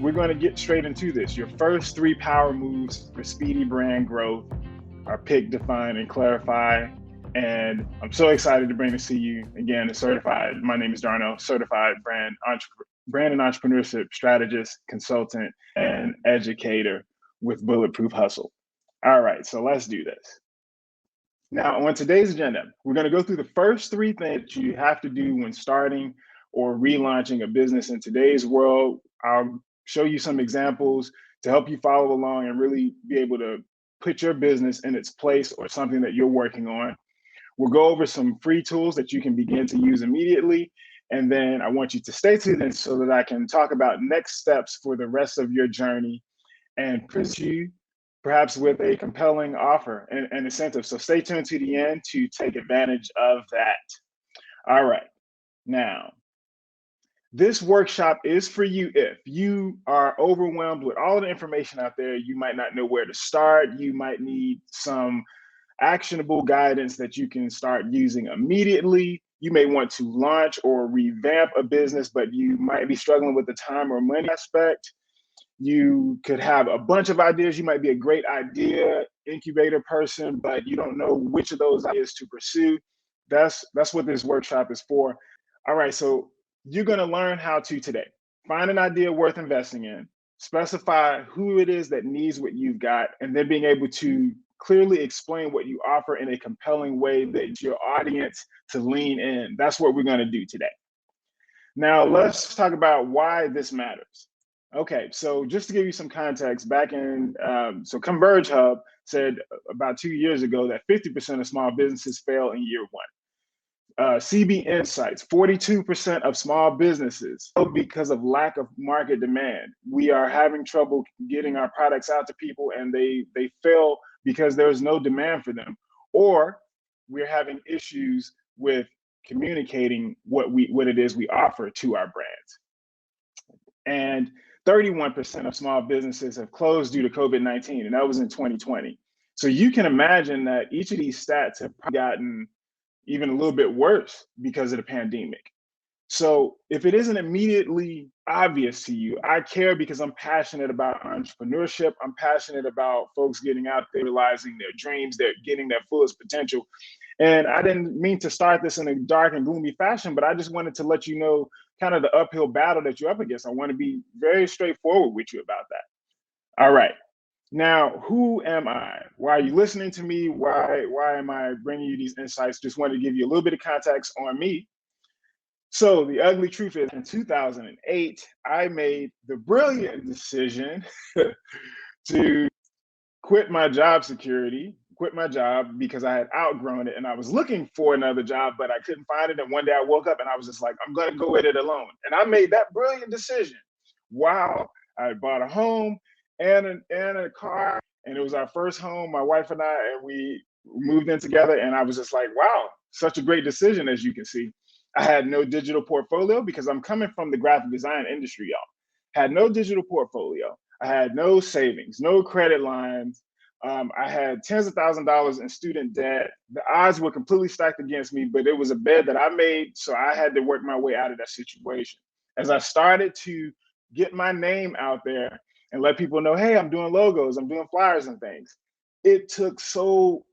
we're going to get straight into this. Your first three power moves for speedy brand growth are pick, define, and clarify. And I'm so excited to bring this to you again. Certified. My name is Darnell, certified brand and entrepreneurship strategist, consultant, and educator with Bulletproof Hustle. All right, so let's do this. Now, on today's agenda, we're going to go through the first three things that you have to do when starting or relaunching a business in today's world. I'll show you some examples to help you follow along and really be able to put your business in its place or something that you're working on. We'll go over some free tools that you can begin to use immediately. And then I want you to stay tuned in so that I can talk about next steps for the rest of your journey and present you perhaps with a compelling offer and incentive. So stay tuned to the end to take advantage of that. All right. Now, this workshop is for you if you are overwhelmed with all the information out there. You might not know where to start. You might need some actionable guidance that you can start using immediately. You may want to launch or revamp a business, but you might be struggling with the time or money aspect. You could have a bunch of ideas. You might be a great idea incubator person, but you don't know which of those ideas to pursue. That's what this workshop is for. All right, so you're going to learn how to today find an idea worth investing in, specify who it is that needs what you've got, and then being able to clearly explain what you offer in a compelling way that your audience to lean in. That's what we're going to do today. Now, let's talk about why this matters. Okay, so just to give you some context, back in, so Converge Hub said about 2 years ago that 50% of small businesses fail in year one. CB Insights, 42% of small businesses fail because of lack of market demand. We are having trouble getting our products out to people, and they fail because there's no demand for them, or we're having issues with communicating what it is we offer to our brands. And 31% of small businesses have closed due to COVID-19, and that was in 2020. So you can imagine that each of these stats have gotten even a little bit worse because of the pandemic. So if it isn't immediately obvious to you, I care because I'm passionate about entrepreneurship. I'm passionate about folks getting out there, realizing their dreams, they're getting their fullest potential. And I didn't mean to start this in a dark and gloomy fashion, but I just wanted to let you know kind of the uphill battle that you're up against. I want to be very straightforward with you about that. All right. Now, who am I? Why are you listening to me? Why am I bringing you these insights? Just wanted to give you a little bit of context on me. So the ugly truth is, in 2008, I made the brilliant decision to quit my job security, quit my job because I had outgrown it and I was looking for another job, but I couldn't find it. And one day I woke up and I was just like, I'm going to go at it alone. And I made that brilliant decision. Wow. I bought a home and a car, and it was our first home, my wife and I, and we moved in together. And I was just like, wow, such a great decision, as you can see. I had no digital portfolio because I'm coming from the graphic design industry, y'all. Had no digital portfolio. I had no savings, no credit lines. I had tens of thousands of dollars in student debt. The odds were completely stacked against me, but it was a bed that I made, so I had to work my way out of that situation. As I started to get my name out there and let people know, hey, I'm doing logos, I'm doing flyers and things, it took so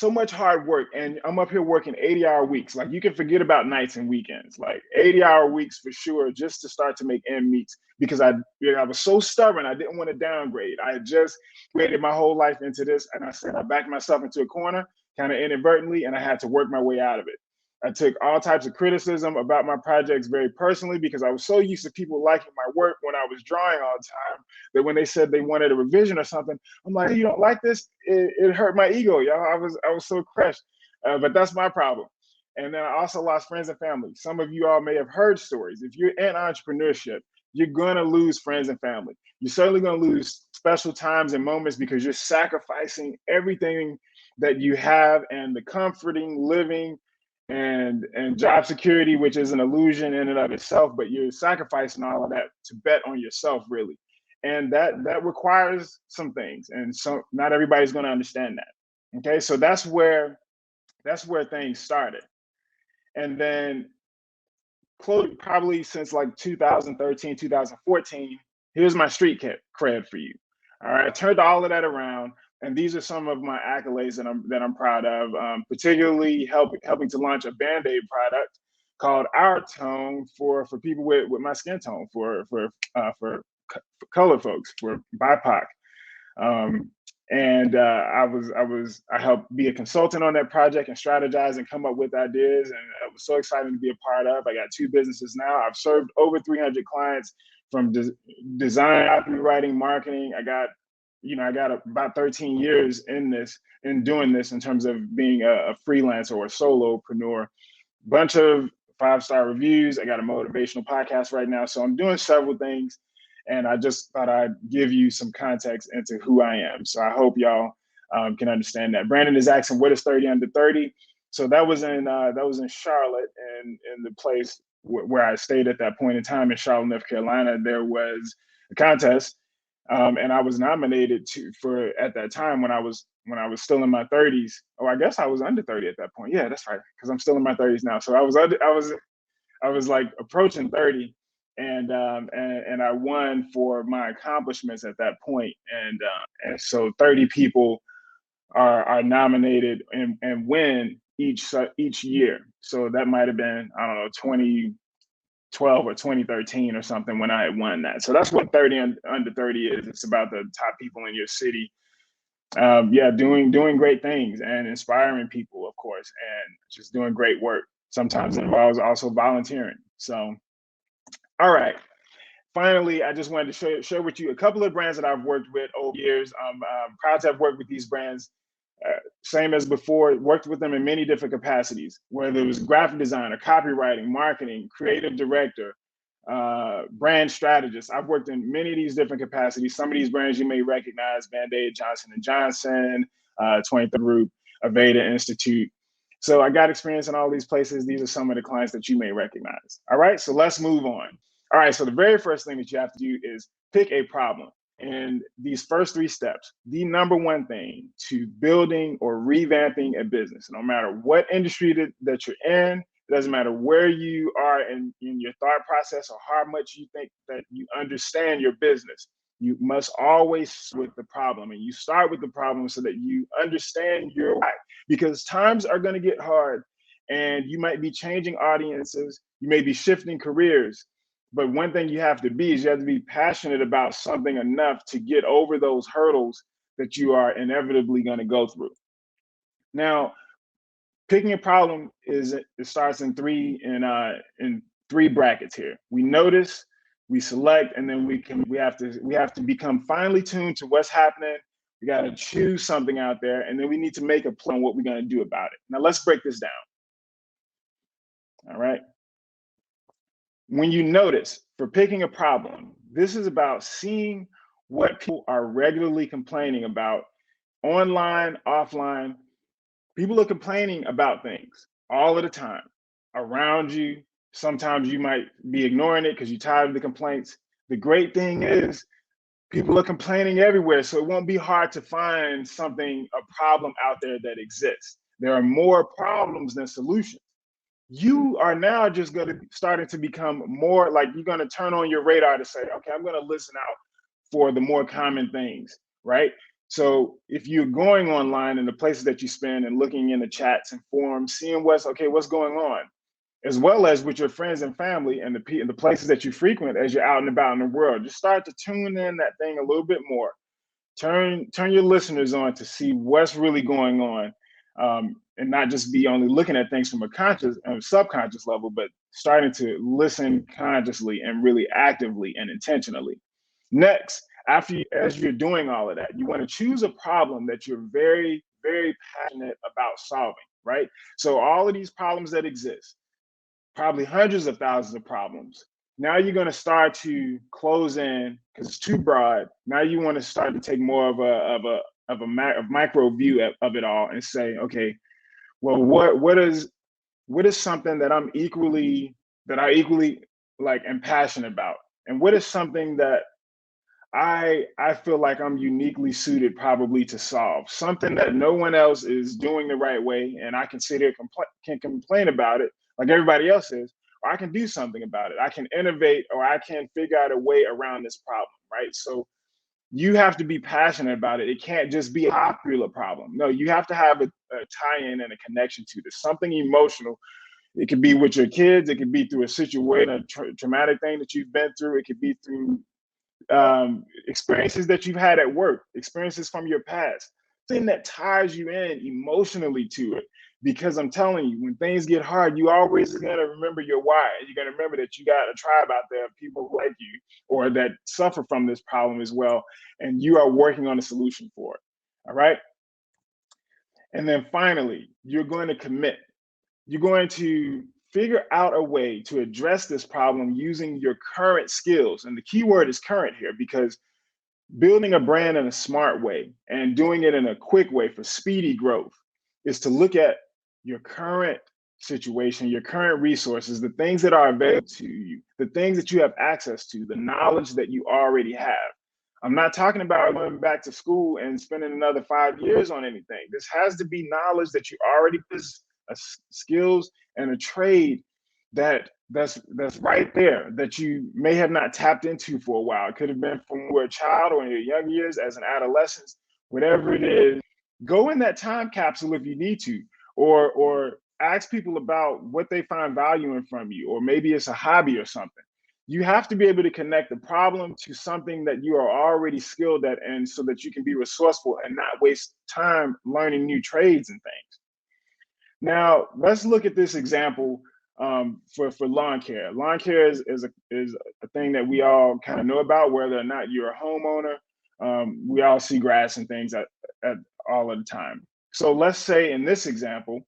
much hard work, and I'm up here working 80-hour weeks. Like, you can forget about nights and weekends, like 80-hour weeks for sure, just to start to make ends meet, because I was so stubborn. I didn't want to downgrade. I had just created my whole life into this, and I said I backed myself into a corner kind of inadvertently, and I had to work my way out of it. I took all types of criticism about my projects very personally because I was so used to people liking my work when I was drawing all the time that when they said they wanted a revision or something, I'm like, hey, you don't like this? It hurt my ego, y'all. I was so crushed, but that's my problem. And then I also lost friends and family. Some of you all may have heard stories. If you're in entrepreneurship, you're going to lose friends and family. You're certainly going to lose special times and moments because you're sacrificing everything that you have and the comforting living and job security, which is an illusion in and of itself, but you're sacrificing all of that to bet on yourself, really. And that requires some things, and so not everybody's going to understand that. Okay, so that's where things started. And then probably since like 2013, 2014, Here's my street cred for you. All right, I turned all of that around, and these are some of my accolades that I'm proud of. Particularly helping to launch a Band-Aid product called Our Tone for people with my skin tone, for colored folks, for BIPOC. Um, and I helped be a consultant on that project and strategize and come up with ideas, and it was so exciting to be a part of. I got 2 businesses now. I've served over 300 clients from design, copywriting, marketing. I got about 13 years in doing this in terms of being a freelancer or a solopreneur. Bunch of 5-star reviews. I got a motivational podcast right now, so I'm doing several things, and I just thought I'd give you some context into who I am. So I hope y'all can understand that. Brandon is asking, what is 30 under 30? So that was in Charlotte, and in the place where I stayed at that point in time in Charlotte, North Carolina. There was a contest, and I was nominated for at that time when I was still in my 30s. Oh, I guess I was under 30 at that point. Yeah, that's right, because I'm still in my 30s now. So I was like approaching 30, and I won for my accomplishments at that point. And so 30 people are nominated and win each year. So that might have been, I don't know, 2012 or 2013 or something when I had won that. So that's what 30 under 30 is. It's about the top people in your city. Yeah, doing great things and inspiring people, of course, and just doing great work. Sometimes it involves also volunteering. So, all right. Finally, I just wanted to share with you a couple of brands that I've worked with over years. I'm proud to have worked with these brands. Same as before, worked with them in many different capacities, whether it was graphic designer, copywriting, marketing, creative director, brand strategist. I've worked in many of these different capacities. Some of these brands you may recognize: Band-Aid, Johnson & Johnson, 23rd Group, Aveda Institute. So I got experience in all these places. These are some of the clients that you may recognize. All right, so let's move on. All right, so the very first thing that you have to do is pick a problem. And these first 3 steps, the number one thing to building or revamping a business, no matter what industry that you're in, it doesn't matter where you are in your thought process or how much you think that you understand your business, you must always start with the problem. And you start with the problem so that you understand your why. Because times are going to get hard, and you might be changing audiences, you may be shifting careers. But one thing you have to be is you have to be passionate about something enough to get over those hurdles that you are inevitably going to go through. Now, picking a problem it starts in three brackets here. We notice, we select, and then we have to become finely tuned to what's happening. We got to choose something out there, and then we need to make a plan on what we're going to do about it. Now, let's break this down. All right. When you notice, for picking a problem, this is about seeing what people are regularly complaining about online, offline. People are complaining about things all of the time around you. Sometimes you might be ignoring it because you're tired of the complaints. The great thing is people are complaining everywhere, so it won't be hard to find a problem out there that exists. There are more problems than solutions. You are now just going to starting to become more like you're going to turn on your radar to say, okay, I'm going to listen out for the more common things, right? So if you're going online and the places that you spend and looking in the chats and forums, seeing what's going on, as well as with your friends and family and the places that you frequent as you're out and about in the world, just start to tune in that thing a little bit more. Turn your listeners on to see what's really going on, and not just be only looking at things from a conscious and subconscious level, but starting to listen consciously and really actively and intentionally. Next, as you're doing all of that, you want to choose a problem that you're very, very passionate about solving, right? So all of these problems that exist, probably hundreds of thousands of problems. Now you're going to start to close in because it's too broad. Now you want to start to take more of a micro view of it all and say, okay, well, what is something that I equally like am passionate about, and what is something that I feel like I'm uniquely suited probably to solve, something that no one else is doing the right way, and I can sit here can complain about it like everybody else is, or I can do something about it. I can innovate, or I can figure out a way around this problem, right? So you have to be passionate about it. It can't just be a popular problem. No, you have to have a tie-in and a connection to this, something emotional. It could be with your kids. It could be through a situation, a traumatic thing that you've been through. It could be through experiences that you've had at work, experiences from your past, thing that ties you in emotionally to it. Because I'm telling you, when things get hard, you always got to remember your why. You're going to remember that you got a tribe out there of people like you or that suffer from this problem as well. And you are working on a solution for it. All right. And then finally, you're going to commit. You're going to figure out a way to address this problem using your current skills. And the key word is current here because building a brand in a smart way and doing it in a quick way for speedy growth is to look at your current situation, your current resources, the things that are available to you, the things that you have access to, the knowledge that you already have. I'm not talking about going back to school and spending another 5 years on anything. This has to be knowledge that you already possess, skills and a trade that's right there that you may have not tapped into for a while. It could have been from when you were a child or in your young years as an adolescent, whatever it is. Go in that time capsule if you need to, or ask people about what they find value in from you, or maybe it's a hobby or something. You have to be able to connect the problem to something that you are already skilled at, and so that you can be resourceful and not waste time learning new trades and things. Now, let's look at this example for lawn care. Lawn care is a thing that we all kind of know about, whether or not you're a homeowner. We all see grass and things at all of the time. So let's say in this example,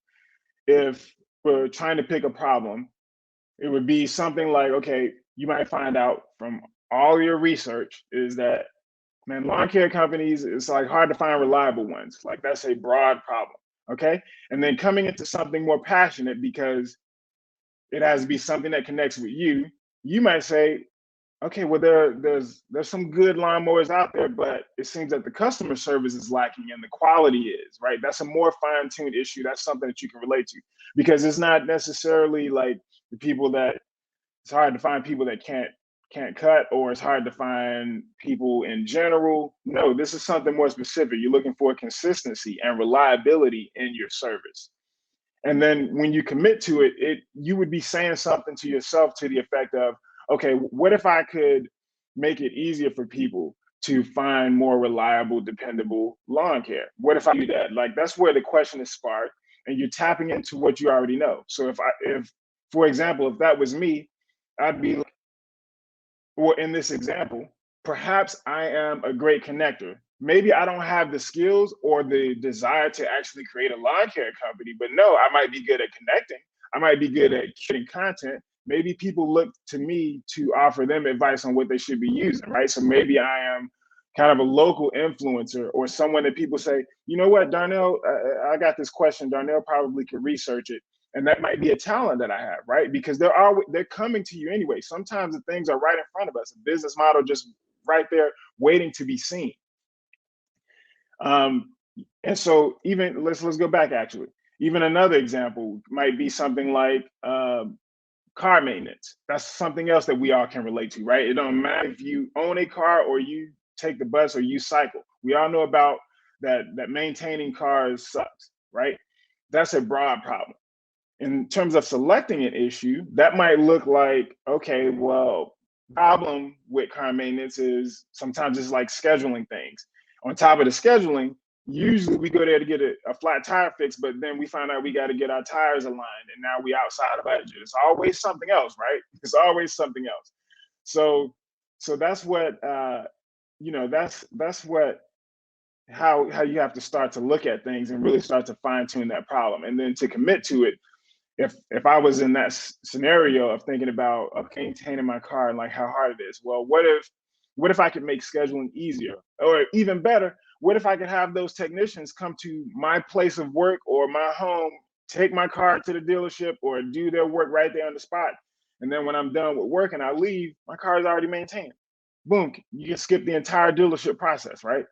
if we're trying to pick a problem, it would be something like, okay, you might find out from all your research is that, man, lawn care companies, it's like hard to find reliable ones. Like that's a broad problem. Okay. And then coming into something more passionate because it has to be something that connects with you. You might say, okay, well, there's some good lawnmowers out there, but it seems that the customer service is lacking and the quality is, right? That's a more fine-tuned issue. That's something that you can relate to because it's not necessarily like the people that it's hard to find people that can't cut, or it's hard to find people in general. No, this is something more specific. You're looking for consistency and reliability in your service. And then when you commit to it, you would be saying something to yourself to the effect of, okay, what if I could make it easier for people to find more reliable, dependable lawn care? What if I do that? Like that's where the question is sparked, and you're tapping into what you already know. So if for example, if that was me, I'd be like, well, in this example, perhaps I am a great connector. Maybe I don't have the skills or the desire to actually create a lawn care company, but no, I might be good at connecting. I might be good at creating content. Maybe people look to me to offer them advice on what they should be using, right? So maybe I am kind of a local influencer or someone that people say, you know what, Darnell, I got this question. Darnell probably could research it, and that might be a talent that I have, right? Because they're coming to you anyway. Sometimes the things are right in front of us, a business model just right there waiting to be seen. Um, and so even let's go back actually. Even another example might be something like car maintenance. That's something else that we all can relate to, right? It don't matter if you own a car or you take the bus or you cycle. We all know about that maintaining cars sucks, right? That's a broad problem. In terms of selecting an issue, that might look like, okay, well, problem with car maintenance is sometimes it's like scheduling things. On top of the scheduling, usually we go there to get a flat tire fix, but then we find out we got to get our tires aligned, and now we outside of budget. It's always something else, right? It's always something else. So, so that's what that's what how you have to start to look at things and really start to fine tune that problem, and then to commit to it. If I was in that scenario of thinking about maintaining my car and like how hard it is, well, what if I could make scheduling easier, or even better, what if I could have those technicians come to my place of work or my home, take my car to the dealership, or do their work right there on the spot, and then when I'm done with work and I leave, my car is already maintained. Boom, you can skip the entire dealership process, right?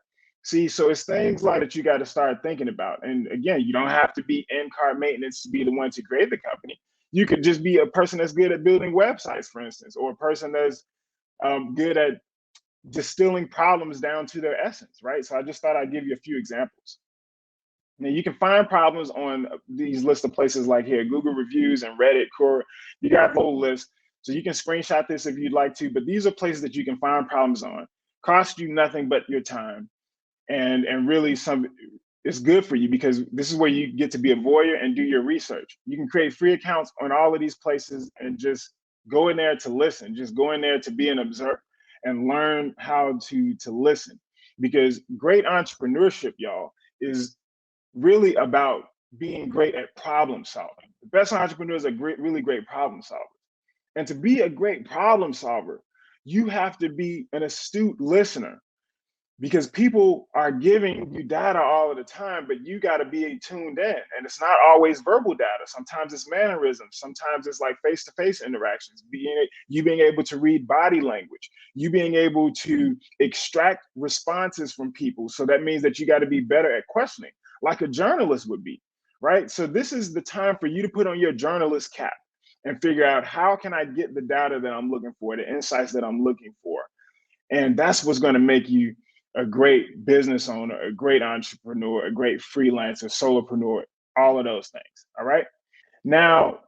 See, so it's things like that you got to start thinking about. And again, you don't have to be in car maintenance to be the one to create the company. You could just be a person that's good at building websites, for instance, or a person that's good at distilling problems down to their essence, right? So I just thought I'd give you a few examples. Now you can find problems on these list of places like here, Google reviews and Reddit, Core. You got the whole list. So you can screenshot this if you'd like to, but these are places that you can find problems on. Cost you nothing but your time. And really some it's good for you because this is where you get to be a voyeur and do your research. You can create free accounts on all of these places and just go in there to listen, just go in there to be an observer and learn how to listen. Because great entrepreneurship, y'all, is really about being great at problem solving. The best entrepreneurs are really great problem solvers. And to be a great problem solver, you have to be an astute listener because people are giving you data all of the time, but you got to be tuned in. And it's not always verbal data. Sometimes it's mannerisms. Sometimes it's like face-to-face interactions, you being able to read body language, you being able to extract responses from people. So that means that you got to be better at questioning, like a journalist would be, right? So this is the time for you to put on your journalist cap and figure out how can I get the data that I'm looking for, the insights that I'm looking for. And that's what's going to make you a great business owner, a great entrepreneur, a great freelancer, solopreneur, all of those things. All right. Now,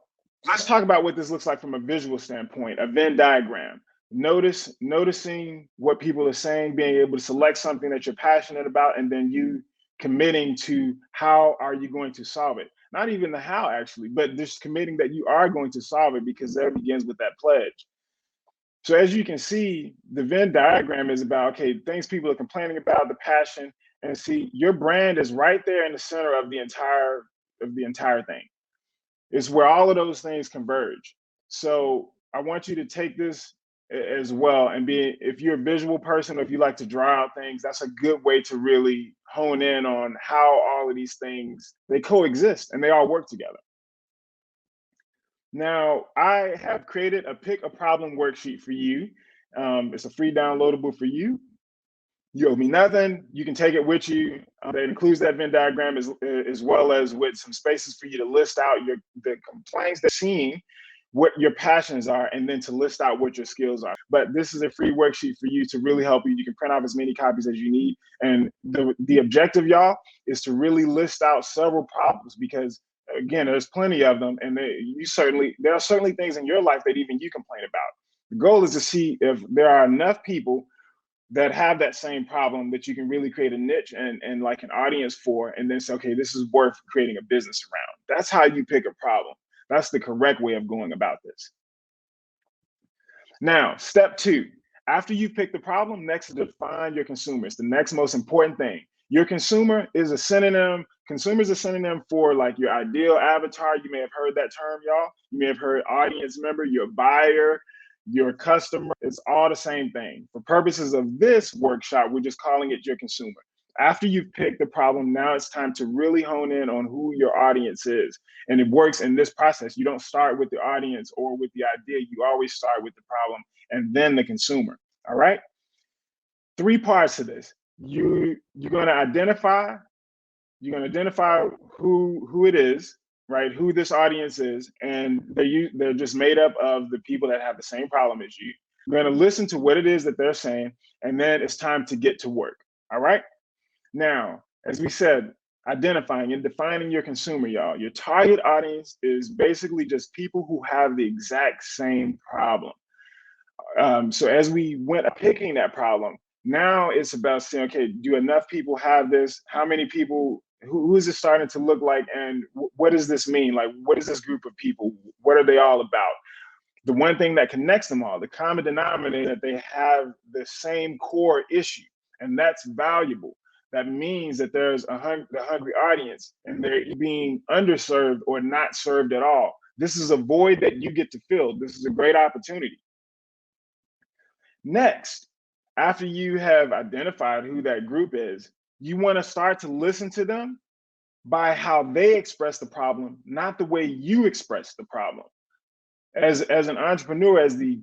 let's talk about what this looks like from a visual standpoint, a Venn diagram. Noticing what people are saying, being able to select something that you're passionate about, and then you committing to how are you going to solve it. Not even the how, actually, but just committing that you are going to solve it because that begins with that pledge. So as you can see, the Venn diagram is about, okay, things people are complaining about, the passion, and see your brand is right there in the center of the entire thing. It's where all of those things converge. So I want you to take this as well and be, if you're a visual person or if you like to draw out things, that's a good way to really hone in on how all of these things, they coexist and they all work together. Now, I have created a pick a problem worksheet for you. It's a free downloadable for you. You owe me nothing. You can take it with you. That includes that Venn diagram as well as with some spaces for you to list out the complaints that you're seeing, what your passions are, and then to list out what your skills are. But this is a free worksheet for you to really help you. You can print off as many copies as you need. And the objective, y'all, is to really list out several problems because again, there's plenty of them, and there are certainly things in your life that even you complain about. The goal is to see if there are enough people that have that same problem that you can really create a niche and like an audience for, and then say, okay, this is worth creating a business around. That's how you pick a problem. That's the correct way of going about this. Now, step two, after you've picked the problem, next is define your consumer. It's the next most important thing. Your consumer is a synonym. Consumer is a synonym for like your ideal avatar. You may have heard that term, y'all. You may have heard audience member, your buyer, your customer. It's all the same thing. For purposes of this workshop, we're just calling it your consumer. After you've picked the problem, now it's time to really hone in on who your audience is. And it works in this process. You don't start with the audience or with the idea. You always start with the problem and then the consumer. All right. Three parts to this. You're going to identify who it is, right? Who this audience is, and they're just made up of the people that have the same problem as you. You're going to listen to what it is that they're saying, and then it's time to get to work. All right. Now, as we said, identifying and defining your consumer, y'all. Your target audience is basically just people who have the exact same problem. So as we went picking that problem, now it's about saying, okay, do enough people have this? How many people, who is it starting to look like? And what does this mean? Like, what is this group of people? What are they all about? The one thing that connects them all, the common denominator, that they have the same core issue, and that's valuable. That means that there's the hungry audience and they're being underserved or not served at all. This is a void that you get to fill. This is a great opportunity. Next, after you have identified who that group is, you want to start to listen to them by how they express the problem, not the way you express the problem. As an entrepreneur, as the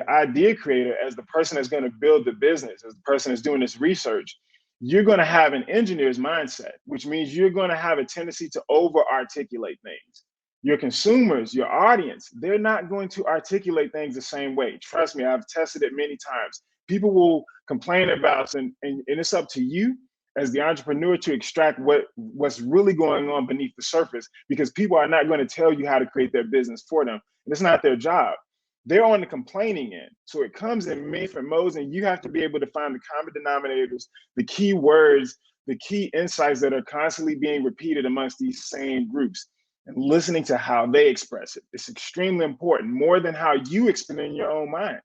idea creator, as the person that's going to build the business, as the person that's doing this research, you're going to have an engineer's mindset, which means you're going to have a tendency to over articulate things. Your consumers, your audience, they're not going to articulate things the same way. Trust me, I've tested it many times. People will complain about, and it's up to you as the entrepreneur to extract what's really going on beneath the surface, because people are not going to tell you how to create their business for them. And it's not their job. They're on the complaining end. So it comes in many different modes, and you have to be able to find the common denominators, the key words, the key insights that are constantly being repeated amongst these same groups, and listening to how they express it. It's extremely important, more than how you explain it in your own mind.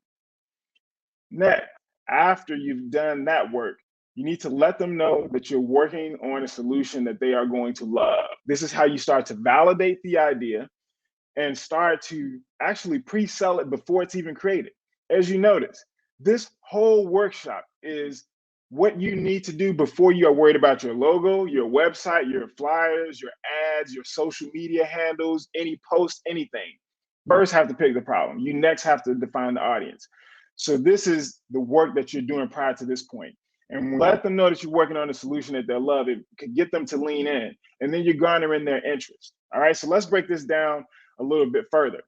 Next, after you've done that work, you need to let them know that you're working on a solution that they are going to love. This is how you start to validate the idea and start to actually pre-sell it before it's even created. As you notice, this whole workshop is what you need to do before you are worried about your logo, your website, your flyers, your ads, your social media handles, any post, anything. First, have to pick the problem. You next have to define the audience. So this is the work that you're doing prior to this point. And let them know that you're working on a solution that they'll love. It could get them to lean in, and then you're garnering their interest. All right, so let's break this down a little bit further.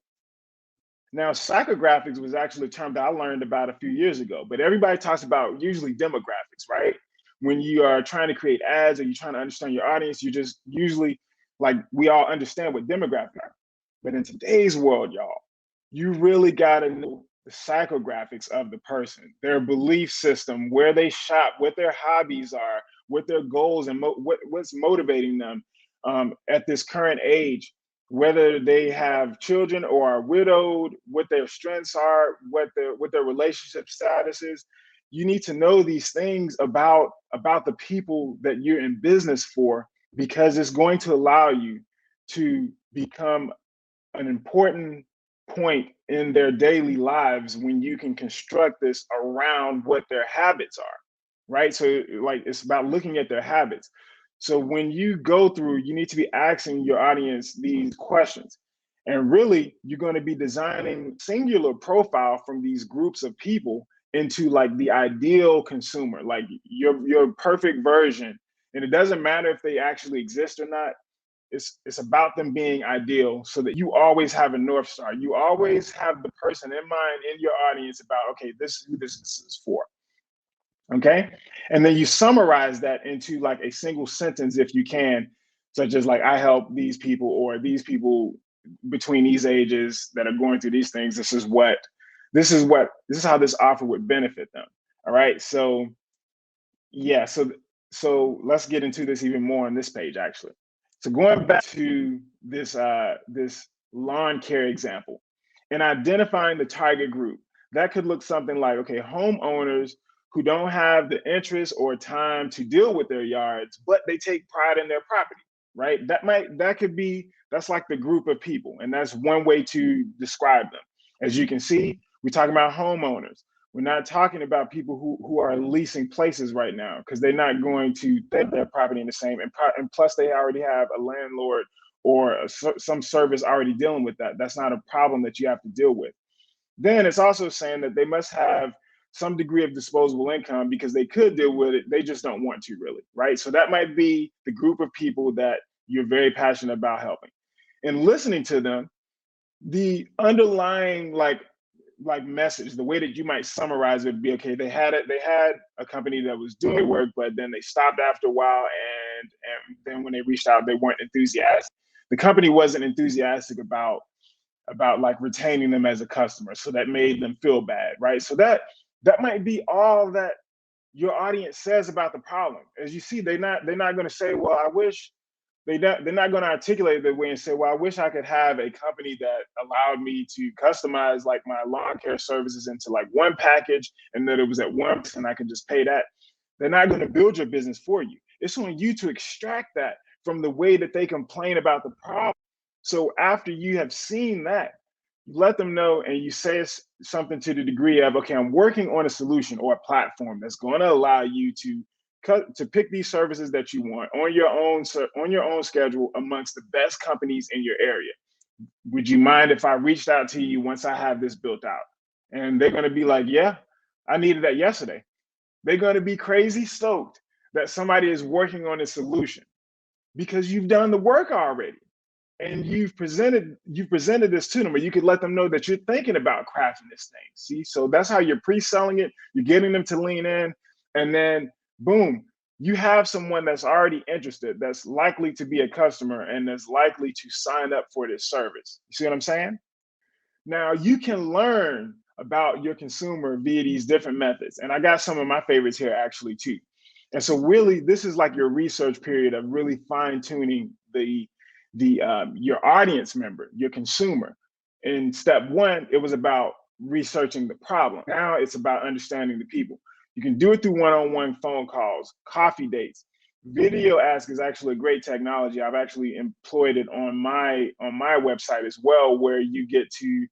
Now, psychographics was actually a term that I learned about a few years ago, but everybody talks about usually demographics, right? When you are trying to create ads or you're trying to understand your audience, you just usually, like, we all understand what demographics are. But in today's world, y'all, you really got to know the psychographics of the person, their belief system, where they shop, what their hobbies are, what their goals and what's motivating them at this current age, whether they have children or are widowed, what their strengths are, what their relationship status is. You need to know these things about the people that you're in business for, because it's going to allow you to become an important point in their daily lives when you can construct this around what their habits are, right? So like, it's about looking at their habits. So when you go through, you need to be asking your audience these questions. And really, you're going to be designing singular profile from these groups of people into like the ideal consumer, like your perfect version. And it doesn't matter if they actually exist or not. It's about them being ideal, so that you always have a North Star. You always have the person in mind in your audience about, okay, this is who this is for. Okay. And then you summarize that into like a single sentence if you can, such as like, I help these people, or these people between these ages that are going through these things. This is how this offer would benefit them. All right. So yeah, so let's get into this even more on this page actually. So going back to this lawn care example and identifying the target group, that could look something like, okay, homeowners who don't have the interest or time to deal with their yards, but they take pride in their property, right? That's like the group of people, and that's one way to describe them. As you can see, we're talking about homeowners. We're not talking about people who are leasing places right now, because they're not going to take their property in the same, and plus they already have a landlord or some service already dealing with that. That's not a problem that you have to deal with. Then it's also saying that they must have some degree of disposable income, because they could deal with it, they just don't want to really, right? So that might be the group of people that you're very passionate about helping. And listening to them, the underlying like message, the way that you might summarize it would be, okay, they had a company that was doing work, but then they stopped after a while, and then when they reached out, they weren't enthusiastic. The company wasn't enthusiastic about like retaining them as a customer, so that made them feel bad, right? So that might be all that your audience says about the problem. As you see, they're not going to say, well, I wish. They're not going to articulate it that way and say, well, I wish I could have a company that allowed me to customize like my lawn care services into like one package, and that it was at once and I could just pay that. They're not going to build your business for you. It's on you to extract that from the way that they complain about the problem. So after you have seen that, you let them know, and you say something to the degree of, okay, I'm working on a solution or a platform that's going to allow you to pick these services that you want on your own schedule amongst the best companies in your area. Would you mind if I reached out to you once I have this built out? And they're going to be like, yeah, I needed that yesterday. They're going to be crazy stoked that somebody is working on a solution, because you've done the work already. and you've presented this to them, or you could let them know that you're thinking about crafting this thing. See, so that's how you're pre-selling it. You're getting them to lean in, and then boom, you have someone that's already interested, that's likely to be a customer, and that's likely to sign up for this service. You see what I'm saying? Now you can learn about your consumer via these different methods. And I got some of my favorites here actually too. And so really this is like your research period of really fine tuning the your audience member, your consumer. In step one, it was about researching the problem. Now it's about understanding the people. You can do it through one-on-one phone calls, coffee dates. Video ask is actually a great technology. I've actually employed it on my website as well, where you get to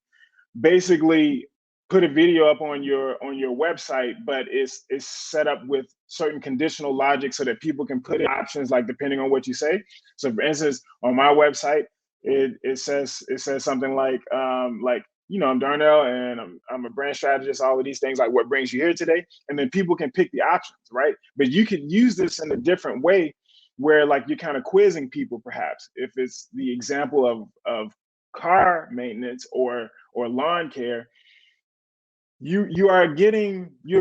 basically put a video up on your website, but it's set up with certain conditional logic so that people can put in options like depending on what you say. So for instance, on my website, it says something like I'm Darnell and I'm a brand strategist, all of these things, like what brings you here today. And then people can pick the options, right? But you could use this in a different way where like you're kind of quizzing people, perhaps if it's the example of car maintenance or lawn care. You're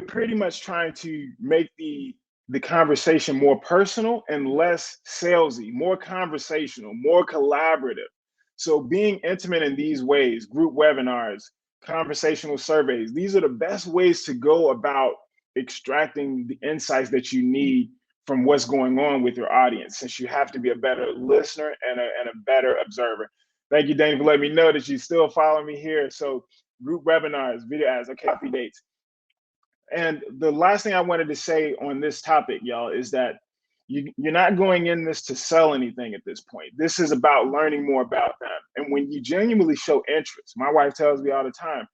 pretty much trying to make the conversation more personal and less salesy, more conversational, more collaborative. So being intimate in these ways, group webinars, conversational surveys, these are the best ways to go about extracting the insights that you need from what's going on with your audience, since you have to be a better listener and a better observer. Thank you, Dane, for letting me know that you still follow me here. So group webinars, video ads, okay, coffee dates. And the last thing I wanted to say on this topic, y'all, is that you're not going in this to sell anything at this point. This is about learning more about them. And when you genuinely show interest, my wife tells me all the time,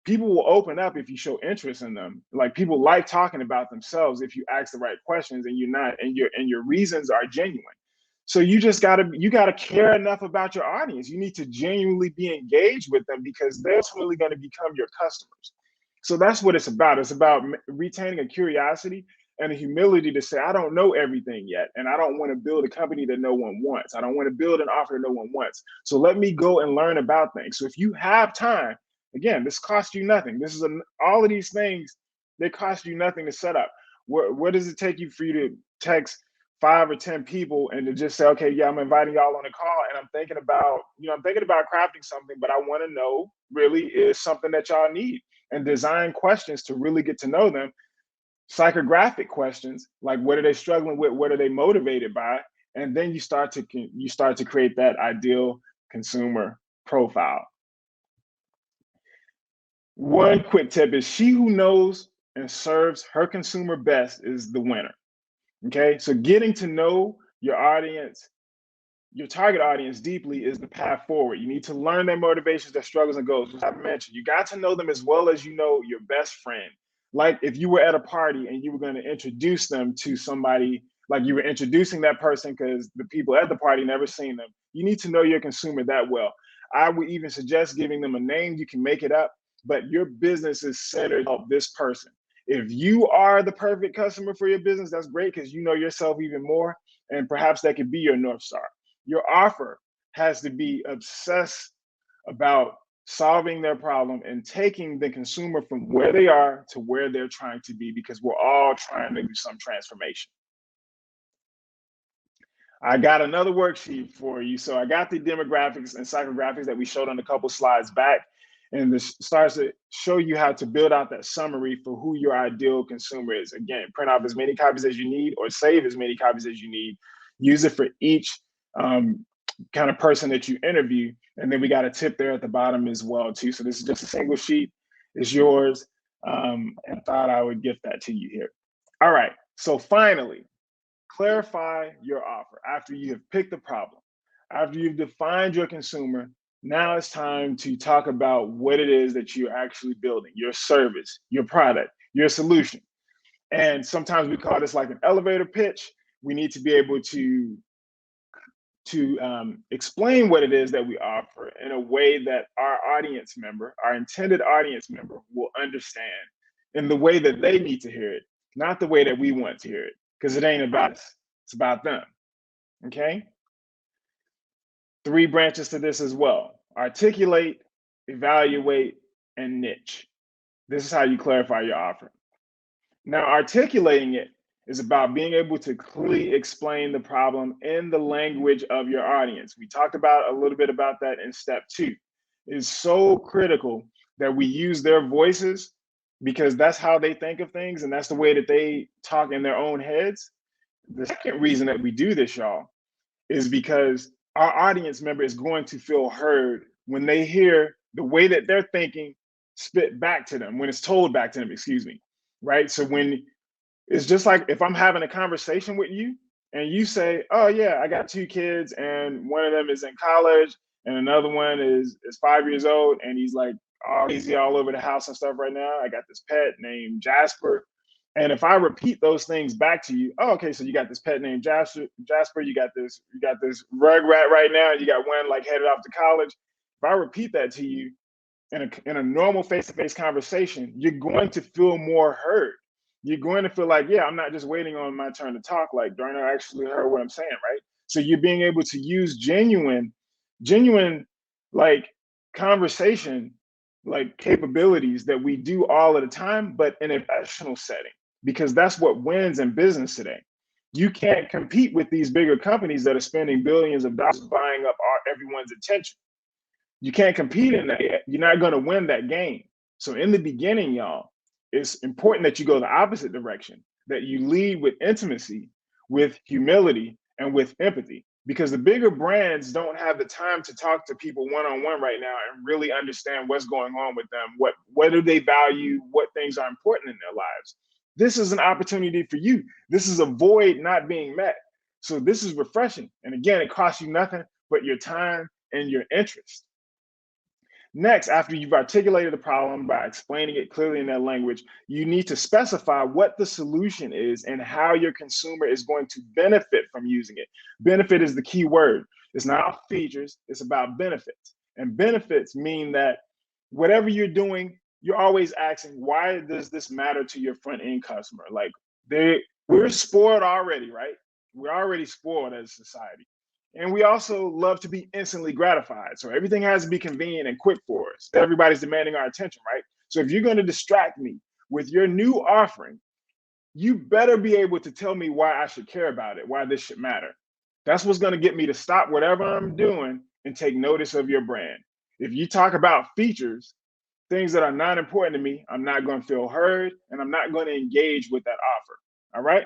people will open up if you show interest in them. Like people like talking about themselves if you ask the right questions and you're not, and your reasons are genuine. So you gotta care enough about your audience. You need to genuinely be engaged with them because they're ultimately going to become your customers. So that's what it's about. It's about retaining a curiosity and a humility to say, I don't know everything yet, and I don't want to build a company that no one wants. I don't want to build an offer that no one wants. So let me go and learn about things. So if you have time, again, this costs you nothing. All of these things, they cost you nothing to set up. What does it take you for you to text 5 or 10 people and to just say, okay, yeah, I'm inviting y'all on a call and I'm thinking about crafting something, but I want to know really is something that y'all need, and design questions to really get to know them. Psychographic questions like what are they struggling with, what are they motivated by, and then you start to create that ideal consumer profile. One quick tip is she who knows and serves her consumer best is the winner. Okay, so getting to know your audience, your target audience deeply is the path forward. You need to learn their motivations, their struggles, and goals. As I mentioned, you got to know them as well as you know your best friend. Like if you were at a party and you were going to introduce them to somebody, like you were introducing that person because the people at the party never seen them. You need to know your consumer that well. I would even suggest giving them a name. You can make it up, but your business is centered on this person. If you are the perfect customer for your business, that's great because you know yourself even more, and perhaps that could be your North Star. Your offer has to be obsessed about solving their problem and taking the consumer from where they are to where they're trying to be, because we're all trying to do some transformation. I got another worksheet for you. So I got the demographics and psychographics that we showed on a couple slides back. And this starts to show you how to build out that summary for who your ideal consumer is. Again, print off as many copies as you need or save as many copies as you need. Use it for each kind of person that you interview. And then we got a tip there at the bottom as well too. So this is just a single sheet. It's yours. And thought I would gift that to you here. All right. So finally, clarify your offer after you have picked the problem, after you've defined your consumer. Now it's time to talk about what it is that you're actually building, your service, your product, your solution. And sometimes we call this like an elevator pitch. We need to be able to explain what it is that we offer in a way that our audience member, our intended audience member, will understand in the way that they need to hear it, not the way that we want to hear it, because it ain't about us, it's about them. Okay. Three branches to this as well: articulate, evaluate, and niche. This is how you clarify your offer. Now, articulating it is about being able to clearly explain the problem in the language of your audience. We talked about a little bit about that in step two. It's so critical that we use their voices because that's how they think of things and that's the way that they talk in their own heads. The second reason that we do this, y'all, is because our audience member is going to feel heard when they hear the way that they're thinking spit back to them, when it's told back to them, excuse me. Right. So when it's just like if I'm having a conversation with you and you say, "Oh yeah, I got two kids and one of them is in college and another one is 5 years old and he's like all crazy all over the house and stuff right now. I got this pet named Jasper." And if I repeat those things back to you, "Oh, okay, so you got this pet named Jasper, you got this rug rat right now, you got one like headed off to college." If I repeat that to you in a normal face-to-face conversation, you're going to feel more heard. You're going to feel like, yeah, I'm not just waiting on my turn to talk. Like Darnell actually heard what I'm saying, right? So you're being able to use genuine, like conversation, like capabilities that we do all of the time, but in a professional setting, because that's what wins in business today. You can't compete with these bigger companies that are spending billions of dollars buying up everyone's attention. You can't compete in that. You're not going to win that game. So in the beginning, y'all, it's important that you go the opposite direction, that you lead with intimacy, with humility, and with empathy. Because the bigger brands don't have the time to talk to people one-on-one right now and really understand what's going on with them, what do they value, what things are important in their lives. This is an opportunity for you. This is a void not being met. So this is refreshing. And again, it costs you nothing but your time and your interest. Next, after you've articulated the problem by explaining it clearly in their language, you need to specify what the solution is and how your consumer is going to benefit from using it. Benefit is the key word. It's not features, it's about benefits. And benefits mean that whatever you're doing, you're always asking, why does this matter to your front end customer? Like we're spoiled already, right? We're already spoiled as a society. And we also love to be instantly gratified. So everything has to be convenient and quick for us. Everybody's demanding our attention, right? So if you're going to distract me with your new offering, you better be able to tell me why I should care about it, why this should matter. That's what's going to get me to stop whatever I'm doing and take notice of your brand. If you talk about features, things that are not important to me, I'm not going to feel heard and I'm not going to engage with that offer. All right.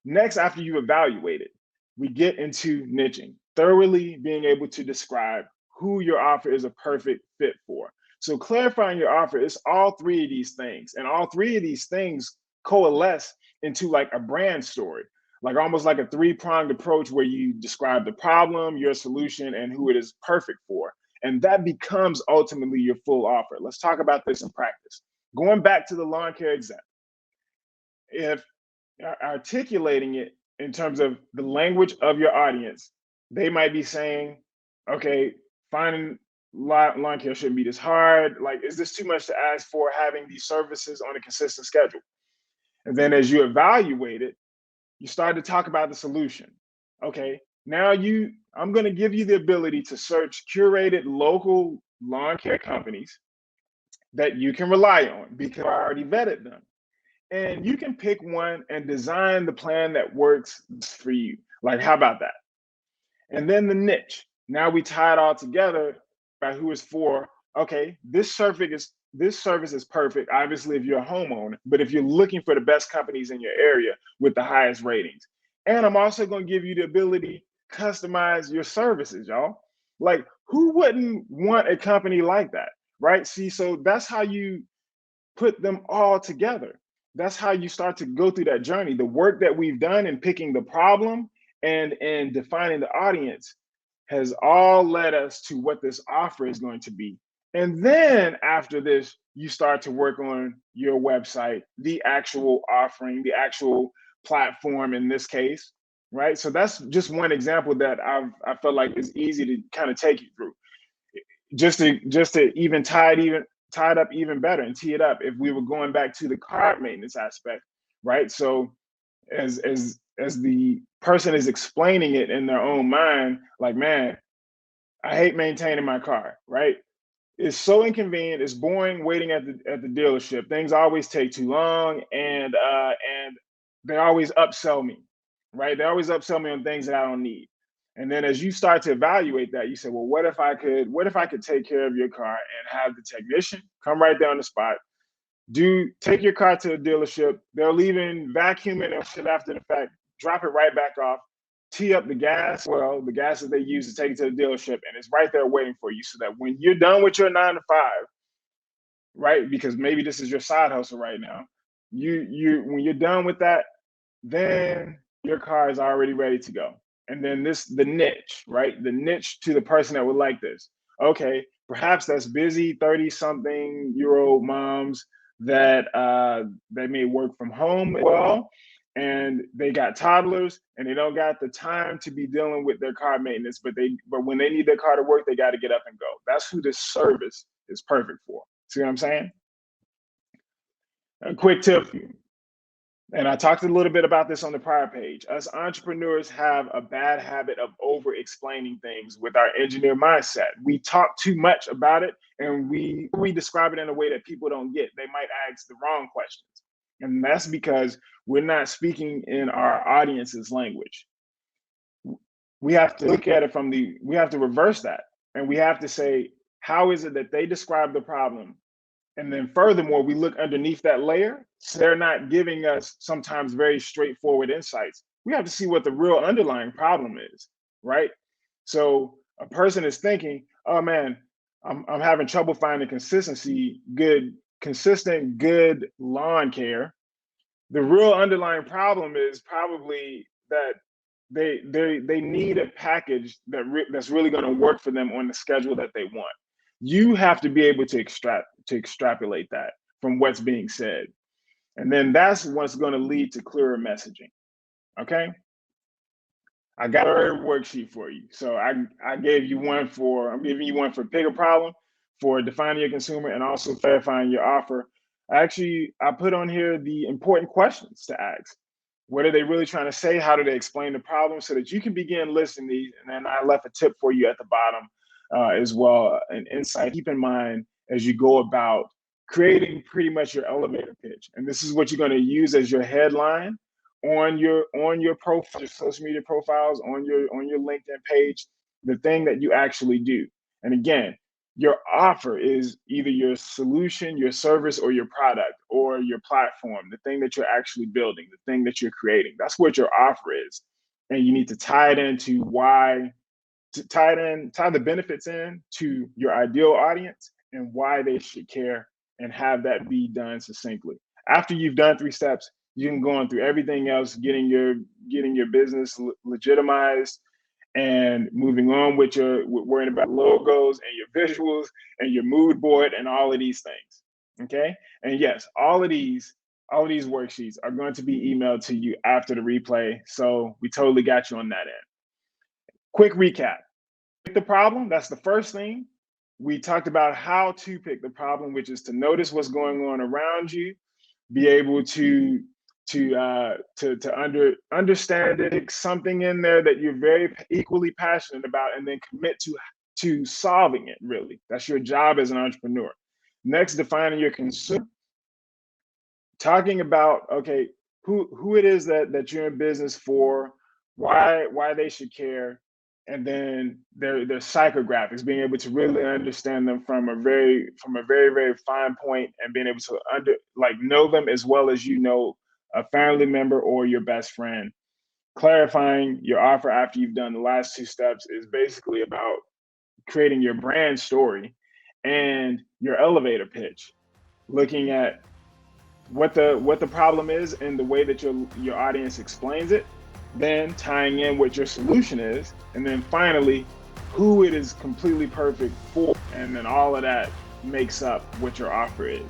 Next, after you evaluate it, we get into niching, thoroughly being able to describe who your offer is a perfect fit for. So clarifying your offer is all three of these things, and all three of these things coalesce into like a brand story, like almost like a three-pronged approach where you describe the problem, your solution, and who it is perfect for. And that becomes ultimately your full offer. Let's talk about this in practice. Going back to the lawn care example, if articulating it in terms of the language of your audience, they might be saying, okay, finding lawn care shouldn't be this hard. Like, is this too much to ask for having these services on a consistent schedule? And then as you evaluate it, you start to talk about the solution. Okay, now I'm going to give you the ability to search curated local lawn care companies that you can rely on because I already vetted them, and you can pick one and design the plan that works for you. Like, how about that? And then the niche. Now we tie it all together by who it's for. Okay, this service is perfect, obviously, if you're a homeowner, but if you're looking for the best companies in your area with the highest ratings. And I'm also going to give you the ability to customize your services, y'all. Like, who wouldn't want a company like that? Right? See, so that's how you put them all together. That's how you start to go through that journey. The work that we've done in picking the problem and defining the audience has all led us to what this offer is going to be. And then after this, you start to work on your website, the actual offering, the actual platform in this case, right? So that's just one example that I felt like is easy to kind of take you through. Just to even tie it up even better and tee it up, if we were going back to the card maintenance aspect, right? So as the person is explaining it in their own mind, like, man, I hate maintaining my car, right? It's so inconvenient. It's boring waiting at the dealership. Things always take too long, and they always upsell me, right? They always upsell me on things that I don't need. And then as you start to evaluate that, you say, well, what if I could take care of your car and have the technician come right there on the spot, take your car to the dealership. They'll even vacuum it and shit after the fact, drop it right back off, tee up the gas, well, the gas that they use to take it to the dealership, and it's right there waiting for you so that when you're done with your 9 to 5, right? Because maybe this is your side hustle right now. When you're done with that, then your car is already ready to go. And then the niche, right? The niche to the person that would like this. Okay, perhaps that's busy 30-something-year-old moms that they may work from home well, and they got toddlers and they don't got the time to be dealing with their car maintenance, but when they need their car to work, they got to get up and go. That's who this service is perfect for. See what I'm saying? A quick tip for you, and I talked a little bit about this on the prior page. Us entrepreneurs have a bad habit of over explaining things with our engineer mindset. We talk too much about it, and we describe it in a way that people don't get. They might ask the wrong questions. And that's because we're not speaking in our audience's language. We have to look at it we have to reverse that. And we have to say, how is it that they describe the problem? And then furthermore, we look underneath that layer. So they're not giving us sometimes very straightforward insights. We have to see what the real underlying problem is, right? So a person is thinking, oh man, I'm having trouble finding consistent, good lawn care. The real underlying problem is probably that they need a package that's really going to work for them on the schedule that they want. You have to be able to extrapolate that from what's being said, and then that's what's going to lead to clearer messaging. Okay, I got a worksheet for you. So I'm giving you one for pick a problem, for defining your consumer, and also clarifying your offer. Actually, I put on here the important questions to ask. What are they really trying to say? How do they explain the problem so that you can begin listening to these? And then I left a tip for you at the bottom as well, an insight. Keep in mind as you go about creating pretty much your elevator pitch. And this is what you're going to use as your headline on your profile, your social media profiles, on your LinkedIn page, the thing that you actually do. And again, your offer is either your solution, your service, or your product, or your platform, the thing that you're actually building, the thing that you're creating. That's what your offer is. And you need to tie it into tie the benefits in to your ideal audience and why they should care, and have that be done succinctly. After you've done 3 steps, you can go on through everything else, getting your business legitimized, and moving on with worrying about logos and your visuals and your mood board and all of these things. Okay. And yes, all of these worksheets are going to be emailed to you after the replay. So we totally got you on that end. Quick recap. Pick the problem. That's the first thing. We talked about how to pick the problem, which is to notice what's going on around you, be able to understand it, something in there that you're very equally passionate about, and then commit to solving it. Really, that's your job as an entrepreneur. Next, defining your consumer, talking about, okay, who it is that you're in business for, why they should care, and then their psychographics, being able to really understand them from a very very fine point, and being able to know them as well as a family member or your best friend. Clarifying your offer after you've done the last 2 steps is basically about creating your brand story and your elevator pitch, looking at what the problem is and the way that your audience explains it, then tying in what your solution is, and then finally who it is completely perfect for, and then all of that makes up what your offer is.